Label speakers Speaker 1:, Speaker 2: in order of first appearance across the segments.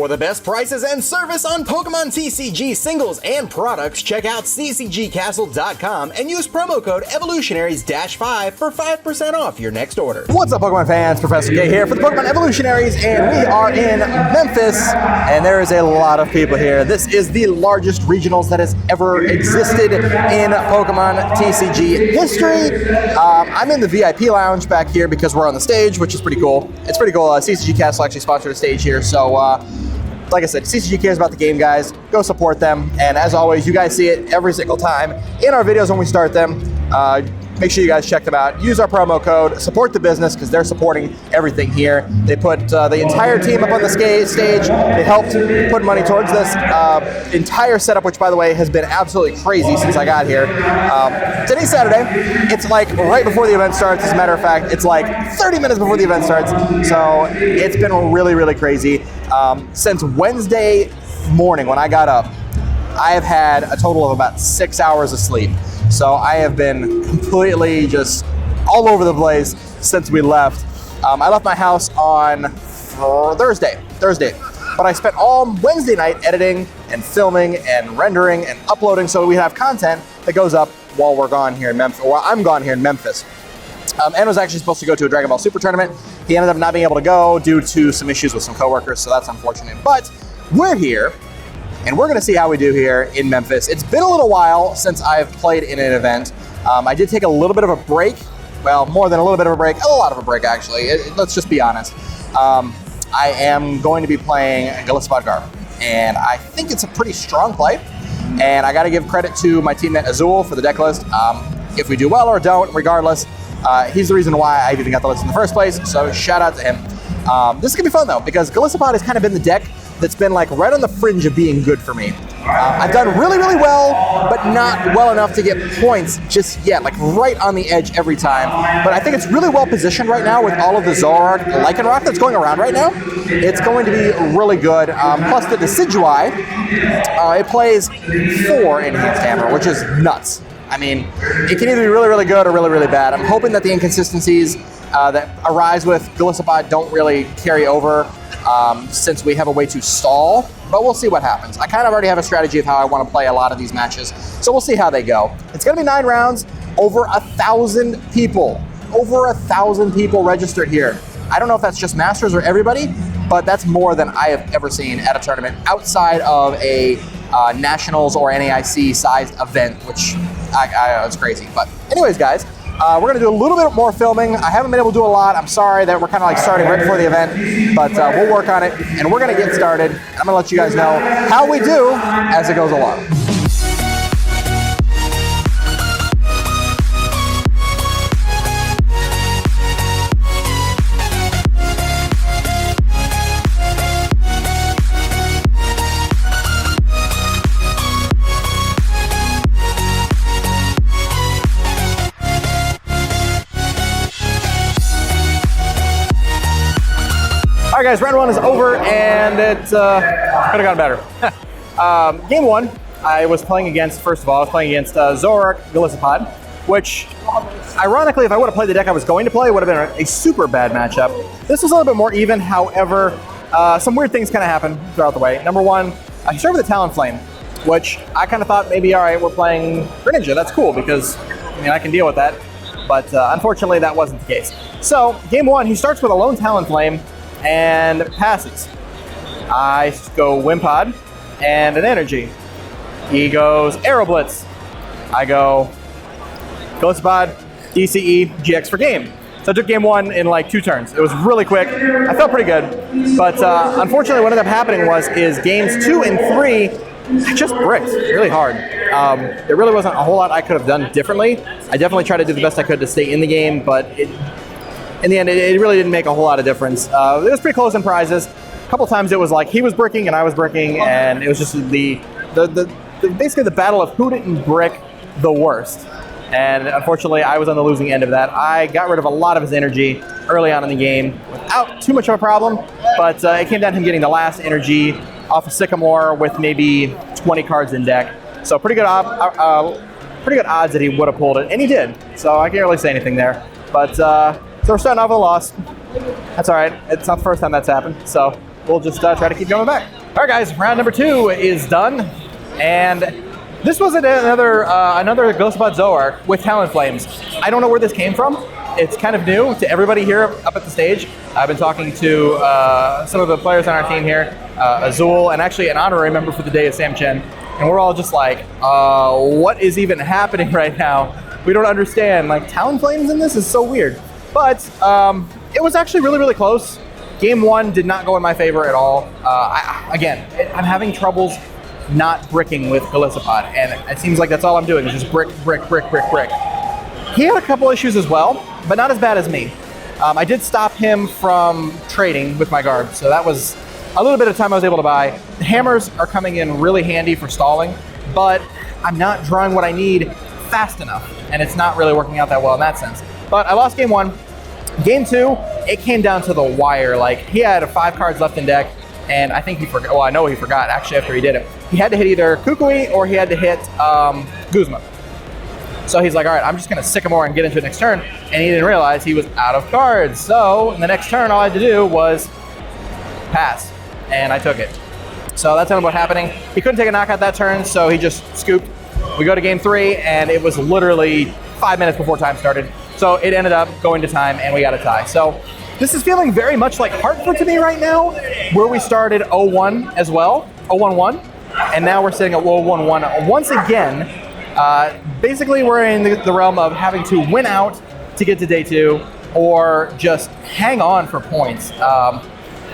Speaker 1: For the best prices and service on Pokemon TCG singles and products, check out ccgcastle.com and use promo code Evolutionaries-5 for 5% off your next order. What's up, Pokemon fans? Professor K here for the Pokemon Evolutionaries, and we are in Memphis, and there is a lot of people here. This is the largest regionals that has ever existed in Pokemon TCG history. I'm in the VIP lounge back here because we're on the stage, which is pretty cool. It's pretty cool. CCG Castle actually sponsored a stage here, so like I said, CCG cares about the game, guys. Go support them. And as always, you guys see it every single time in our videos when we start them. Make sure you guys check them out. Use our promo code. Support the business because they're supporting everything here. They put the entire team up on the stage. They helped put money towards this entire setup, which, by the way, has been absolutely crazy since I got here. Today's Saturday. It's like right before the event starts. As a matter of fact, it's like 30 minutes before the event starts. So it's been really, really crazy. Since Wednesday morning when I got up, I have had a total of about 6 hours of sleep. So I have been completely just all over the place since we left. I left my house on Thursday, but I spent all Wednesday night editing and filming and rendering and uploading so we have content that goes up while we're gone here in Memphis, or while I'm gone here in Memphis. And was actually supposed to go to a Dragon Ball Super tournament. He ended up not being able to go due to some issues with some coworkers, so that's unfortunate. But we're here, and we're gonna see how we do here in Memphis. It's been a little while since I've played in an event. I did take a little bit of a break. Well, more than a little bit of a break, a lot of a break actually. Let's just be honest. I am going to be playing Gallispadgar, and I think it's a pretty strong play. And I gotta give credit to my teammate Azul for the deck list. If we do well or don't, regardless, he's the reason why I even got the list in the first place, so shout out to him. This is gonna be fun though, because Gallisapod has kind of been the deck that's been like right on the fringe of being good for me. I've done really, really well, but not well enough to get points just yet, like right on the edge every time. But I think it's really well positioned right now with all of the Zoroark Lycanroc that's going around right now. It's going to be really good. Plus the Decidueye, it plays 4 Enhanced Hammer, which is nuts. I mean, it can either be really, really good or really, really bad. I'm hoping that the inconsistencies that arise with Gallisapod don't really carry over since we have a way to stall, but we'll see what happens. I kind of already have a strategy of how I want to play a lot of these matches, so we'll see how they go. It's going to be 9 rounds, over 1,000 people. Over 1,000 people registered here. I don't know if that's just Masters or everybody, but that's more than I have ever seen at a tournament outside of a Nationals or NAIC sized event, which it's crazy. But anyways, guys, we're gonna do a little bit more filming. I haven't been able to do a lot. I'm sorry that we're kind of like starting right before the event, but we'll work on it and we're gonna get started. I'm gonna let you guys know how we do as it goes along. All right, guys, round 1 is over, and it could have gone better. Game 1, I was playing against, first of all, Zoroark Gallisapod, which, ironically, if I would have played the deck I was going to play, it would have been a super bad matchup. This was a little bit more even, however, some weird things kind of happened throughout the way. Number 1, I started with a Talonflame, which I kind of thought maybe, all right, we're playing Greninja, that's cool, because, I mean, I can deal with that, but unfortunately, that wasn't the case. So, game 1, he starts with a lone Talonflame, and passes. I go Wimpod and an Energy. He goes Aeroblitz. I go Gallisapod, DCE, GX for game. So I took game 1 in like 2 turns. It was really quick. I felt pretty good. But unfortunately what ended up happening is games 2 and 3, I just bricked really hard. There really wasn't a whole lot I could have done differently. I definitely tried to do the best I could to stay in the game, but in the end, it really didn't make a whole lot of difference. It was pretty close in prizes. A couple times it was like he was bricking and I was bricking, and it was just basically the battle of who didn't brick the worst. And unfortunately, I was on the losing end of that. I got rid of a lot of his energy early on in the game without too much of a problem, but it came down to him getting the last energy off of Sycamore with maybe 20 cards in deck. So pretty good odds that he would have pulled it, and he did. So I can't really say anything there. But so we're starting off with a loss. That's all right. It's not the first time that's happened. So we'll just try to keep going back. All right, guys, round number 2 is done, and this was another Golisopod Zoroark with Talonflames. I don't know where this came from. It's kind of new to everybody here up at the stage. I've been talking to some of the players on our team here, Azul, and actually an honorary member for the day is Sam Chen, and we're all just like, what is even happening right now? We don't understand. Like, Talonflames in this is so weird. But it was actually really, really close. Game 1 did not go in my favor at all. Again, I'm having troubles not bricking with Golisopod, and it seems like that's all I'm doing is just brick, brick, brick, brick, brick. He had a couple issues as well, but not as bad as me. I did stop him from trading with my guard, so that was a little bit of time I was able to buy. The hammers are coming in really handy for stalling, but I'm not drawing what I need fast enough, and it's not really working out that well in that sense. But I lost game 1. Game 2, it came down to the wire. Like, he had 5 cards left in deck, and I think he forgot, well, I know he forgot actually after he did it. He had to hit either Kukui or he had to hit Guzma. So he's like, all right, I'm just gonna Sycamore and get into the next turn, and he didn't realize he was out of cards. So in the next turn, all I had to do was pass, and I took it. So that's ended up happening. He couldn't take a knockout that turn, so he just scooped. We go to game 3, and it was literally 5 minutes before time started. So it ended up going to time, and we got a tie. So this is feeling very much like Hartford to me right now, where we started 0-1 as well, 0-1-1, and now we're sitting at 0-1-1 once again. Basically, we're in the realm of having to win out to get to day 2, or just hang on for points.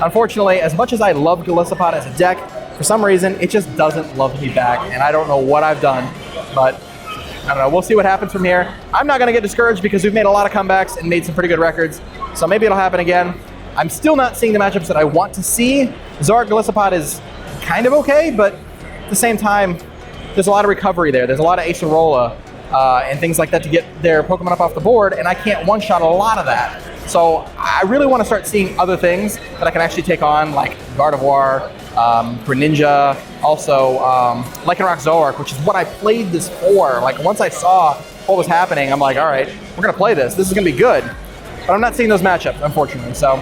Speaker 1: Unfortunately, as much as I love Golisopod as a deck, for some reason, it just doesn't love me back, and I don't know what I've done, but I don't know, we'll see what happens from here. I'm not gonna get discouraged because we've made a lot of comebacks and made some pretty good records, so maybe it'll happen again. I'm still not seeing the matchups that I want to see. Zoroark Golisopod is kind of okay, but at the same time, there's a lot of recovery there. There's a lot of Acerola and things like that to get their Pokemon up off the board, and I can't one-shot a lot of that. So I really want to start seeing other things that I can actually take on, like Gardevoir, Greninja, also Lycanroc Zoroark, which is what I played this for. Like, once I saw what was happening, I'm like, all right, we're going to play this. This is going to be good. But I'm not seeing those matchups, unfortunately. So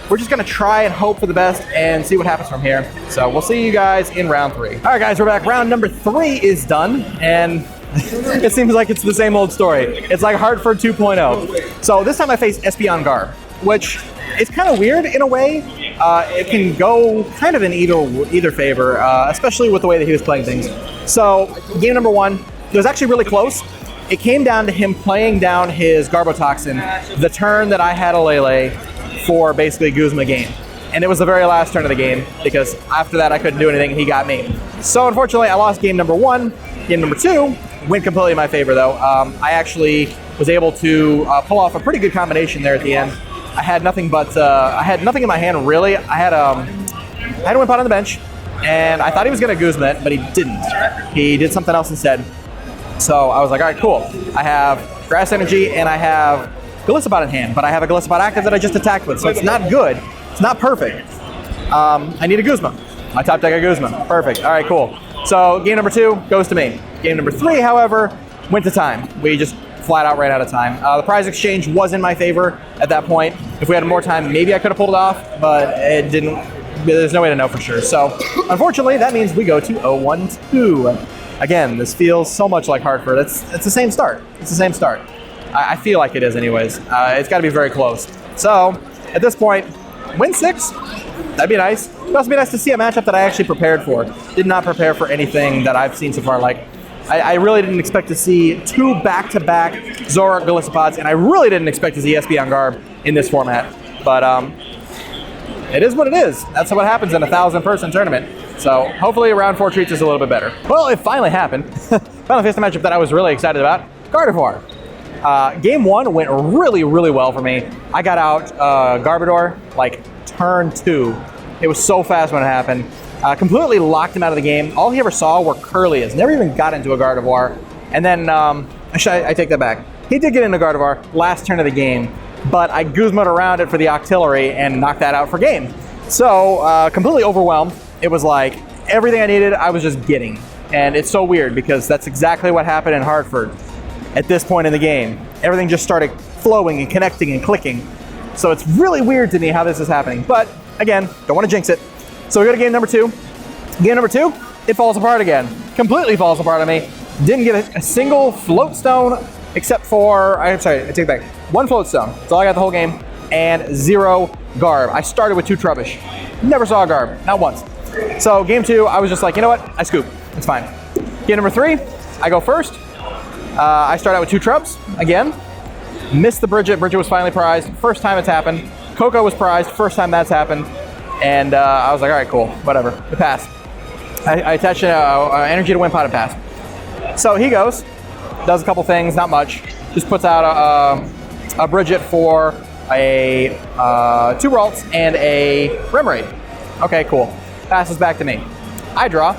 Speaker 1: we're just going to try and hope for the best and see what happens from here. So we'll see you guys in round 3. All right, guys, we're back. Round number 3 is done, and it seems like it's the same old story. It's like Hartford 2.0. So this time I face Espeon Garb, which is kind of weird in a way. It can go kind of in either favor, especially with the way that he was playing things. So game number 1, it was actually really close. It came down to him playing down his Garbotoxin the turn that I had a Lele for basically Guzma game. And it was the very last turn of the game, because after that I couldn't do anything and he got me. So unfortunately I lost game number 1. Game number 2 went completely in my favor though. I actually was able to pull off a pretty good combination there at the end. I had nothing but, I had nothing in my hand really. I had a Wimpod on the bench, and I thought he was gonna Guzma it, but he didn't. He did something else instead. So I was like, all right, cool. I have Grass Energy and I have Golisopod in hand, but I have a Golisopod active that I just attacked with, so it's not good. It's not perfect. I need a Guzma. I top deck a Guzma. Perfect. All right, cool. So game number 2 goes to me. Game number 3, however, went to time. We just flat out ran out of time. The prize exchange was in my favor at that point. If we had more time, maybe I could have pulled it off, but it didn't. There's no way to know for sure. So unfortunately, that means we go to 0-1-2. Again, this feels so much like Hartford. It's the same start. It's the same start. I feel like it is anyways. It's got to be very close. So at this point, win 6. That'd be nice. It'd also be nice to see a matchup that I actually prepared for. Did not prepare for anything that I've seen so far. Like, I really didn't expect to see 2 back-to-back Zoroark Golisopods, and I really didn't expect to see Espeon Garb in this format. But it is what it is. That's what happens in a 1,000-person tournament. So hopefully round 4 treats us a little bit better. Well, it finally happened. Finally faced a matchup that I was really excited about. Gardevoir. Game 1 went really, really well for me. I got out Garbodor like turn 2. It was so fast when it happened. Completely locked him out of the game. All he ever saw were Curlias. Never even got into a Gardevoir. And then, actually, I take that back. He did get into Gardevoir last turn of the game, but I Guzma'd around it for the Octillery and knocked that out for game. So, completely overwhelmed. It was like everything I needed, I was just getting. And it's so weird because that's exactly what happened in Hartford at this point in the game. Everything just started flowing and connecting and clicking. So it's really weird to me how this is happening. But
Speaker 2: again, don't want to jinx it. So we go to game number 2. Game number 2, it falls apart again. Completely falls apart on me. Didn't get a single float stone except for, I'm sorry, I take it back. 1 float stone. That's all I got the whole game. And 0 garb. I started with 2 trubbish. Never saw a garb, not once. So game 2, I was just like, you know what? I scoop. It's fine. Game number 3, I go first. I start out with 2 trubs again. Missed the Bridget. Bridget was finally prized. First time it's happened. Coco was prized. First time that's happened. And I was like, all right, cool, whatever. It passed. I attached energy to wind pot and passed. So he goes, does a couple things, not much. Just puts out a Bridget for a 2 Ralts and a Remoraid. Okay, cool. Passes back to me. I draw.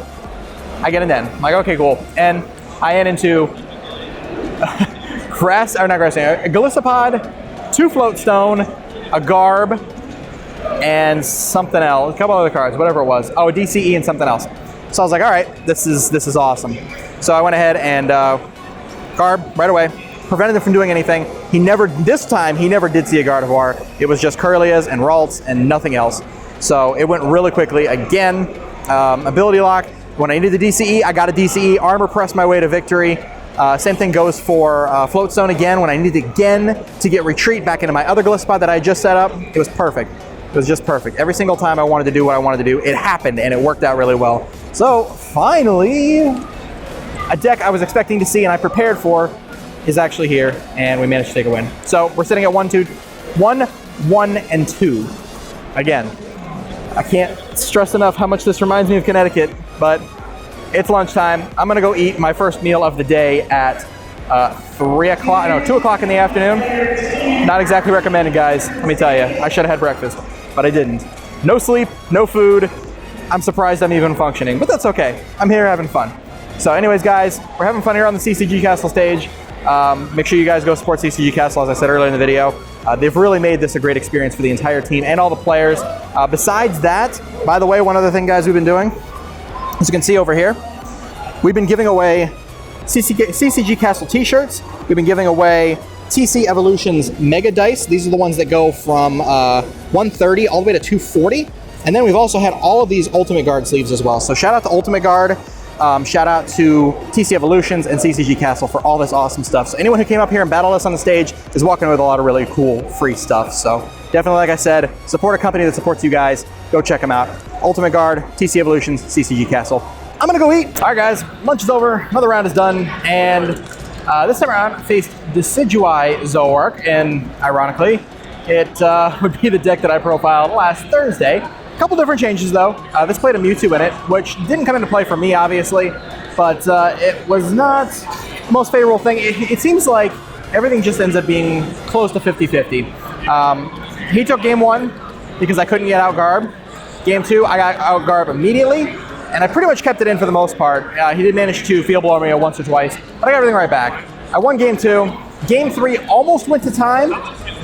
Speaker 2: I get an N. I'm like, okay, cool. And I end into grass, or not grass, a Golisopod, 2 float stone, a garb, and something else, a couple other cards, whatever it was. Oh, a DCE and something else. So I was like, all right, this is awesome. So I went ahead and garb right away. Prevented him from doing anything. This time, he never did see a Gardevoir. It was just Curlias and Ralts and nothing else. So it went really quickly. Again, ability lock. When I needed the DCE, I got a DCE. Armor pressed my way to victory. Same thing goes for Floatstone again. When I needed again to get retreat back into my other Golisopod that I just set up, it was perfect. It was just perfect. Every single time I wanted to do what I wanted to do, it happened and it worked out really well. So finally, a deck I was expecting to see and I prepared for is actually here, and we managed to take a win. So we're sitting at 1, 1, and 2. Again, I can't stress enough how much this reminds me of Connecticut, but it's lunchtime. I'm gonna go eat my first meal of the day at 2 o'clock in the afternoon. Not exactly recommended, guys. Let me tell you, I should have had breakfast, but I didn't. No sleep, no food. I'm surprised I'm even functioning, but that's okay. I'm here having fun. So anyways, guys, we're having fun here on the CCG Castle stage. Make sure you guys go support CCG Castle, as I said earlier in the video. They've really made this a great experience for the entire team and all the players. Besides that, by the way, one other thing, guys, we've been doing, as you can see over here, we've been giving away CCG Castle t-shirts. We've been giving away TC Evolution's Mega Dice. These are the ones that go from 130 all the way to 240. And then we've also had all of these Ultimate Guard sleeves as well. So shout out to Ultimate Guard. Shout out to TC Evolutions and CCG Castle for all this awesome stuff. So anyone who came up here and battled us on the stage is walking with a lot of really cool free stuff. So definitely, like I said, support a company that supports you guys. Go check them out. Ultimate Guard, TC Evolutions, CCG Castle. I'm gonna go eat. All right, guys, lunch is over. Another round is done. And this time around, faced Decidueye Zoroark. And ironically, it would be the deck that I profiled last Thursday. Couple different changes though. This played a Mewtwo in it, which didn't come into play for me, obviously, but it was not the most favorable thing. It seems like everything just ends up being close to 50-50. He took game 1 because I couldn't get out Garb. Game 2, I got out Garb immediately, and I pretty much kept it in for the most part. He did manage to field blow me once or twice, but I got everything right back. I won game 2. Game 3 almost went to time,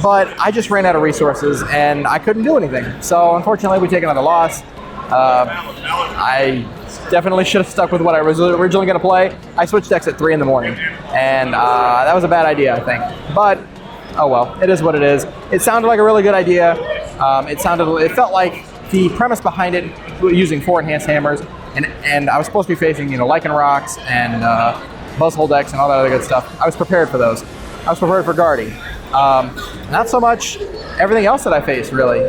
Speaker 2: but I just ran out of resources and I couldn't do anything. So unfortunately, we take another loss. I definitely should have stuck with what I was originally going to play. I switched decks at 3 in the morning, and that was a bad idea, I think. But oh well, it is what it is. It sounded like a really good idea. It felt like the premise behind it, using 4 enhanced hammers, and I was supposed to be facing, Lycanrocs and Buzzhole decks and all that other good stuff. I was prepared for those. I was prepared for Guardy. Not so much everything else that I faced, really.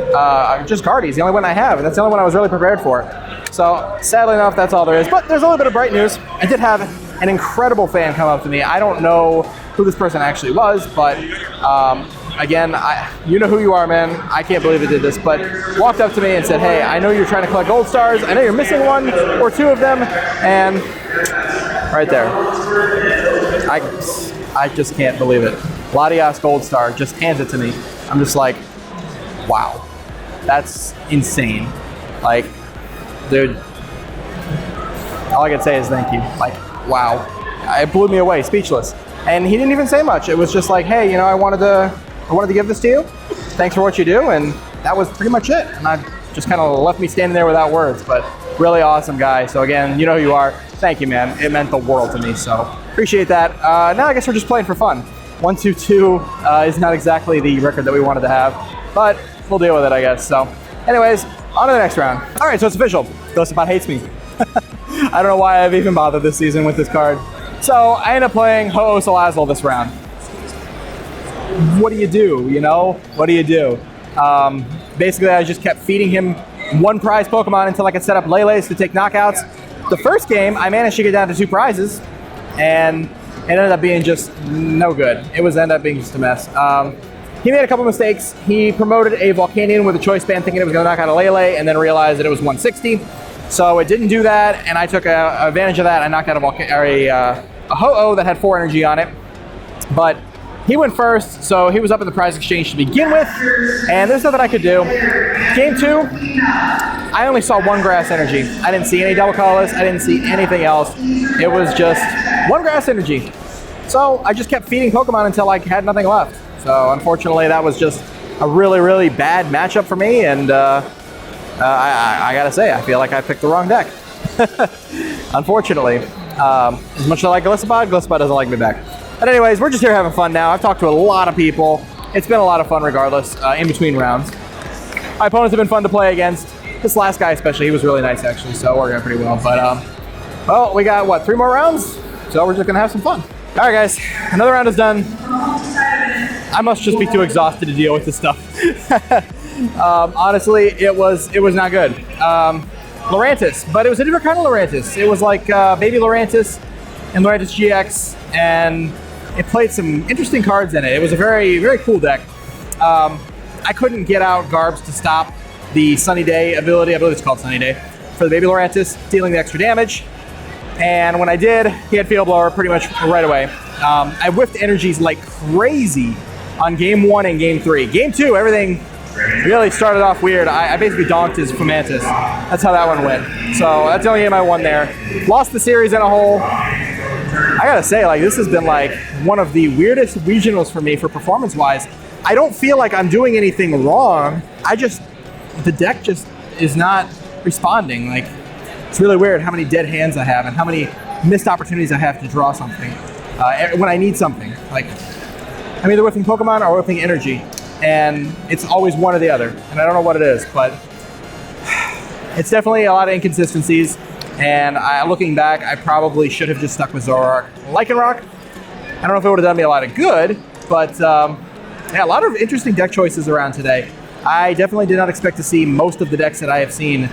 Speaker 2: Just Guardy's the only one I have, and that's the only one I was really prepared for. So, sadly enough, that's all there is. But there's a little bit of bright news. I did have an incredible fan come up to me. I don't know who this person actually was, but again, you know who you are, man. I can't believe it did this, but walked up to me and said, hey, I know you're trying to collect gold stars. I know you're missing 1 or 2 of them, and right there. I just can't believe it. Latias Gold Star just hands it to me. I'm just like, wow, that's insane. Like, dude, all I can say is thank you. Like, wow, it blew me away, speechless. And he didn't even say much. It was just like, hey, I wanted to give this to you. Thanks for what you do, and that was pretty much it. And I just kind of left me standing there without words. But really awesome guy. So again, you know who you are. Thank you, man. It meant the world to me. So appreciate that. Now I guess we're just playing for fun. 1-2-2 is not exactly the record that we wanted to have, but we'll deal with it, I guess. So Anyways, on to the next round. All right, so it's official. Golisopod hates me. I don't know why I've even bothered this season with this card. So I end up playing Ho-Oh this round. What do you do, you know? What do you do? Basically, I just kept feeding him one prize Pokemon until I could set up Lele's to take knockouts. The first game, I managed to get down to 2 prizes, and it ended up being just no good. It ended up being just a mess. He made a couple mistakes. He promoted a Volcanion with a choice band thinking it was going to knock out a Lele, and then realized that it was 160. So it didn't do that, and I took advantage of that. I knocked out a Ho-Oh that had 4 energy on it. But he went first, so he was up in the prize exchange to begin with, and there's nothing I could do. Game 2, I only saw 1 grass energy. I didn't see any double colorless. I didn't see anything else. It was just 1 grass energy. So I just kept feeding Pokemon until I had nothing left. So unfortunately, that was just a really, really bad matchup for me, and I gotta say, I feel like I picked the wrong deck. Unfortunately. As much as I like Golisopod doesn't like me back. But anyways, we're just here having fun now. I've talked to a lot of people. It's been a lot of fun regardless, in between rounds. My opponents have been fun to play against. This last guy especially, he was really nice actually, so it worked out pretty well. But, well, we got, what, 3 more rounds? So we're just gonna have some fun. All right, guys, another round is done. I must just be too exhausted to deal with this stuff. Honestly, it was not good. Lurantis, but it was a different kind of Lurantis. It was like Baby Lurantis and Lurantis GX, and it played some interesting cards in it. It was a very, very cool deck. I couldn't get out Garbs to stop the Sunny Day ability. I believe it's called Sunny Day for the Baby Lurantis, dealing the extra damage. And when I did, he had Field Blower pretty much right away. I whiffed energies like crazy on game 1 and game 3. Game 2, everything really started off weird. I basically donked his Fomantis. That's how that one went. So that's the only game I won there. Lost the series in a whole. I gotta say, like, this has been like one of the weirdest regionals for me for performance-wise. I don't feel like I'm doing anything wrong. The deck just is not responding. Like, it's really weird how many dead hands I have and how many missed opportunities I have to draw something when I need something. Like, I'm either whiffing Pokemon or whiffing energy, and it's always one or the other, and I don't know what it is, but it's definitely a lot of inconsistencies, and looking back, I probably should have just stuck with Zoroark. Lycanroc, I don't know if it would have done me a lot of good, but yeah, a lot of interesting deck choices around today. I definitely did not expect to see most of the decks that I have seen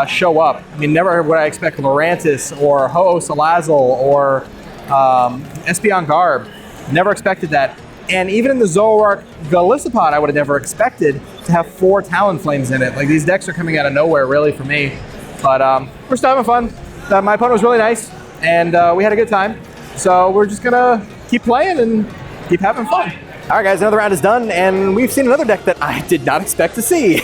Speaker 2: show up. I mean, never would I expect Lurantis or Ho-Oh Salazzle or Espeon Garb. Never expected that. And even in the Zoroark Golisopod, I would have never expected to have 4 Talonflames in it. Like, these decks are coming out of nowhere, really, for me. But we're still having fun. My opponent was really nice, and we had a good time. So we're just gonna keep playing and keep having fun. All right, guys, another round is done, and we've seen another deck that I did not expect to see.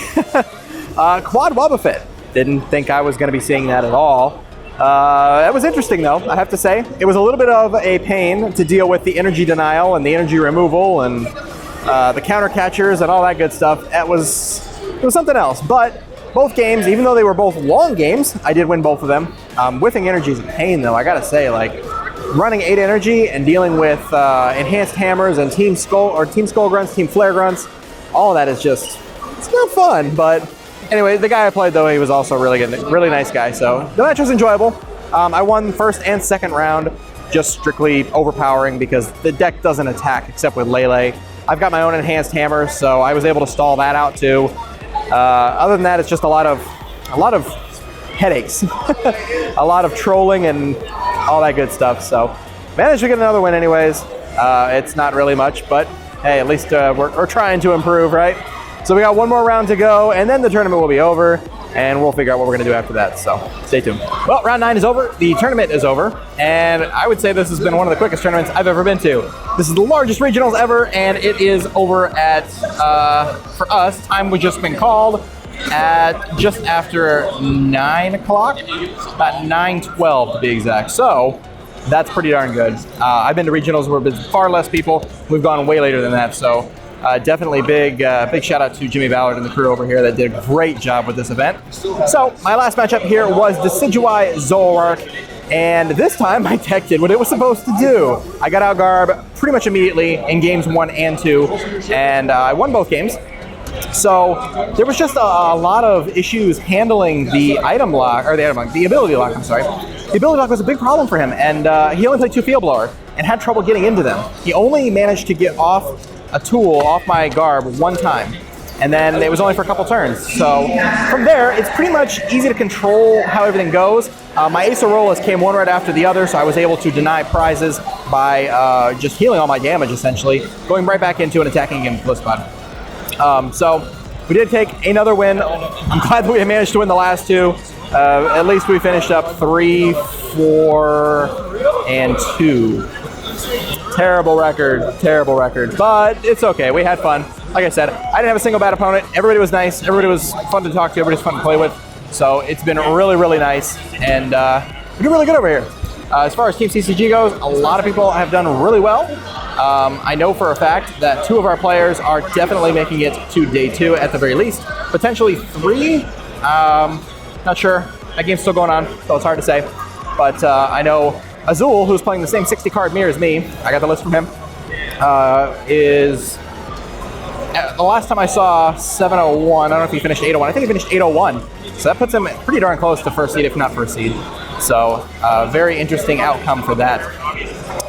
Speaker 2: Quad Wobbuffet. Didn't think I was gonna be seeing that at all. It was interesting, though, I have to say. It was a little bit of a pain to deal with the energy denial and the energy removal and the counter catchers and all that good stuff. It was something else. But both games, even though they were both long games, I did win both of them. Whiffing energy is a pain, though, I gotta say. Like, running 8 energy and dealing with enhanced hammers and Team Skull Grunts, Team Flare Grunts, all of that is just, it's not fun, but anyway, the guy I played, though, he was also really good, really nice guy, so the match was enjoyable. I won first and second round, just strictly overpowering because the deck doesn't attack except with Lele. I've got my own enhanced hammer, so I was able to stall that out too. Other than that, it's just a lot of headaches, a lot of trolling and all that good stuff. So managed to get another win anyways. It's not really much, but hey, at least we're trying to improve, right? So we got one more round to go, and then the tournament will be over, and we'll figure out what we're gonna do after that, so stay tuned. Well, round 9 is over, the tournament is over, and I would say this has been one of the quickest tournaments I've ever been to. This is the largest regionals ever, and it is over at, for us, time was just been called at just after 9 o'clock, about 9:12 to be exact. So that's pretty darn good. I've been to regionals where there's far less people. We've gone way later than that, so definitely big shout out to Jimmy Ballard and the crew over here that did a great job with this event. So my last matchup here was Decidueye Zoroark, and this time my deck did what it was supposed to do. I got out Garb pretty much immediately in games 1 and 2, and I won both games. So there was just a lot of issues handling the item lock, or the ability lock, I'm sorry. The ability lock was a big problem for him, and he only played 2 Field Blower and had trouble getting into them. He only managed to get off a tool off my Garb 1 time, and then it was only for a couple turns. So from there, it's pretty much easy to control how everything goes. My Acetrainerliam came one right after the other, so I was able to deny prizes by just healing all my damage, essentially, going right back into and attacking him with Blitzpod. So we did take another win. I'm glad that we managed to win the last 2. At least we finished up 3, 4, and 2. Terrible record, but it's okay. We had fun. Like I said, I didn't have a single bad opponent. Everybody was nice. Everybody was fun to talk to. Everybody was fun to play with. So it's been really, really nice, and we're doing really good over here. As far as Team CCG goes, a lot of people have done really well. I know for a fact that 2 of our players are definitely making it to day 2 at the very least. Potentially 3. Not sure. That game's still going on, so it's hard to say. But I know Azul, who's playing the same 60-card mirror as me, I got the list from him, is... The last time I saw 701, I don't know if he finished 801. I think he finished 801. So that puts him pretty darn close to first seed, if not first seed. So very interesting outcome for that.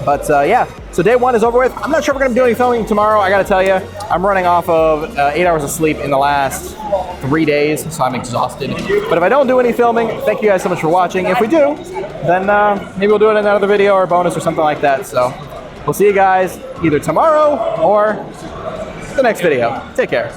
Speaker 2: But yeah, so day 1 is over with. I'm not sure if we're going to do any filming tomorrow. I got to tell you, I'm running off of 8 hours of sleep in the last 3 days, so I'm exhausted. But if I don't do any filming, thank you guys so much for watching. If we do, then maybe we'll do it in another video or a bonus or something like that. So we'll see you guys either tomorrow or the next video. Take care.